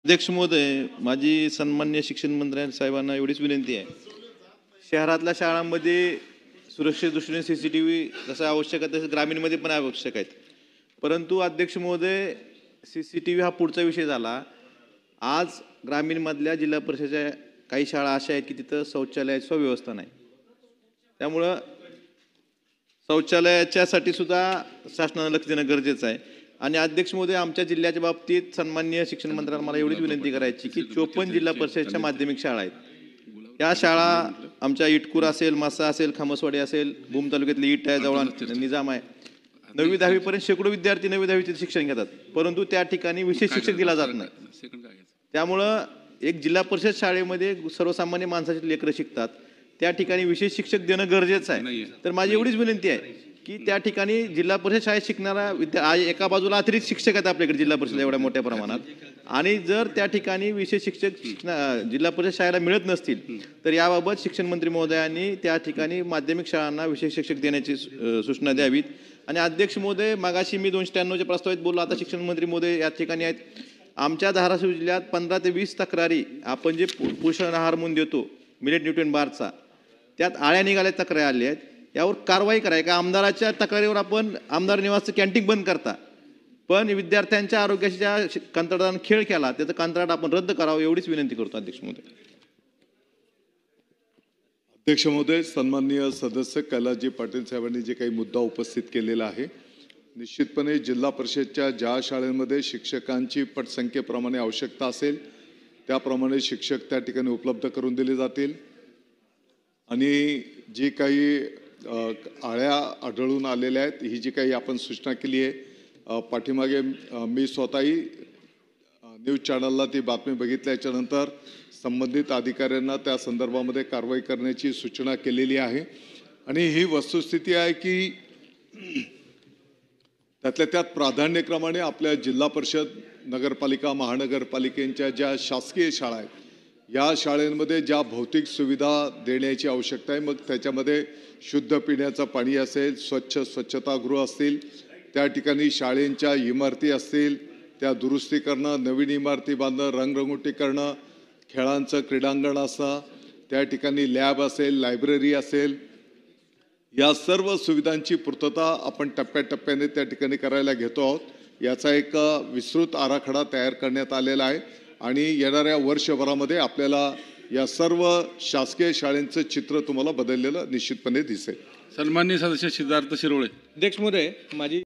अध्यक्ष महोदय, माझी सन्मान्य शिक्षण मंत्री साहेबांना एवढीच विनंती आहे, शहरातल्या शाळांमध्ये सुरक्षेच्या दृष्टीने सीसीटीव्ही जसं आवश्यक आहे तसं ग्रामीणमध्ये पण आवश्यक आहेत. परंतु अध्यक्ष महोदय, सीसीटीव्ही हा पुढचा विषय झाला. आज ग्रामीणमधल्या जिल्हा परिषदेच्या काही शाळा अशा आहेत की तिथं शौचालयाची सुव्यवस्था नाही. त्यामुळं शौचालयाच्यासाठी सुद्धा शासनानं लक्ष देणं गरजेचं आहे. आणि अध्यक्ष महोदय, आमच्या जिल्ह्याच्या बाबतीत सन्माननीय शिक्षण मंत्र्यांना मला एवढीच विनंती करायची की 54 जिल्हा परिषदेच्या माध्यमिक शाळा आहेत. या शाळा आमच्या इटकूर असेल, मासा असेल, खामसवाडी असेल, भूम तालुक्यातली इट आहे, जवळ निजाम आहे. 9वी 10वी पर्यंत शेकडो विद्यार्थी 9वी 10वीचे शिक्षण घेतात, परंतु त्या ठिकाणी विशेष शिक्षक दिला जात नाही. त्यामुळं एक जिल्हा परिषद शाळेमध्ये सर्वसामान्य माणसाचे लेकरं शिकतात, त्या ठिकाणी विशेष शिक्षक देणं गरजेचं आहे. तर माझी एवढीच विनंती आहे की त्या ठिकाणी जिल्हा परिषद शाळेत शिकणारा एका बाजूला अतिरिक्त शिक्षक आहेत आपल्याकडे जिल्हा परिषद एवढ्या मोठ्या प्रमाणात, आणि जर त्या ठिकाणी विशेष शिक्षक जिल्हा परिषद शाळेला मिळत नसतील तर याबाबत शिक्षण मंत्री महोदयांनी त्या ठिकाणी माध्यमिक शाळांना विशेष शिक्षक देण्याची सूचना द्यावीत. आणि अध्यक्ष महोदय, मागाशी मी 296च्या प्रस्तावित बोललो, आता शिक्षण मंत्री महोदय या ठिकाणी आहेत. आमच्या धाराशिव जिल्ह्यात 15 ते 20 तक्रारी आपण जे पोषण आहार म्हणून देतो मिलेट न्यूट्रिएंट बारचा, त्यात आळ्या निघाल्या तक्रारी आल्या आहेत. यावर कारवाई कराय का? आमदाराच्या तक्रारीवर आपण आमदार निवासचं कॅन्टीन बंद करता, पण विद्यार्थ्यांच्या आरोग्याच्या कंत्राटानं खेळ केला, त्याचं कंत्राट आपण रद्द करावं एवढीच विनंती करतो अध्यक्ष महोदय. अध्यक्ष महोदय, सन्माननीय सदस्य कैलासजी पाटील साहेबांनी जे काही मुद्दा उपस्थित केलेला आहे, निश्चितपणे जिल्हा परिषदच्या ज्या शाळेमध्ये शिक्षकांची पटसंख्येप्रमाणे आवश्यकता असेल त्याप्रमाणे शिक्षक त्या ठिकाणी उपलब्ध करून दिले जातील. आणि जी काही आळ्या आढळून आलेल्या आहेत, ही जी काही आपण सूचना केली आहे, पाठीमागे मी स्वतःही न्यूज चॅनलला ती बातमी बघितल्याच्यानंतर संबंधित अधिकाऱ्यांना त्या संदर्भामध्ये कारवाई करण्याची सूचना केलेली आहे. आणि ही वस्तुस्थिती आहे की त्यातल्या त्यात प्राधान्यक्रमाने आपल्या जिल्हा परिषद, नगरपालिका, महानगरपालिकेच्या ज्या शासकीय शाळा आहेत, या शाळांमध्ये ज्या भौतिक सुविधा देण्याची आवश्यकता आहे, मग त्याच्यामध्ये शुद्ध पिण्याचं पाणी असेल, स्वच्छतागृह असतील, त्या ठिकाणी शाळेंच्या इमारती असतील त्या दुरुस्ती करणं, नवीन इमारती बांधणं, रंगरंगोटी करणं, खेळांचं क्रीडांगण असणं, त्या ठिकाणी लॅब असेल, लायब्ररी असेल, या सर्व सुविधांची पूर्तता आपण टप्प्याटप्प्याने त्या ठिकाणी करायला घेतो आहोत. याचा एक विस्तृत आराखडा तयार करण्यात आलेला आहे आणि येणाऱ्या वर्षभरामध्ये आपल्याला या सर्व शासकीय शाळांचं चित्र तुम्हाला बदललेलं निश्चितपणे दिसेल. सन्माननीय सदस्य सिद्धार्थ शिरोळे. अध्यक्ष महोदय, माझी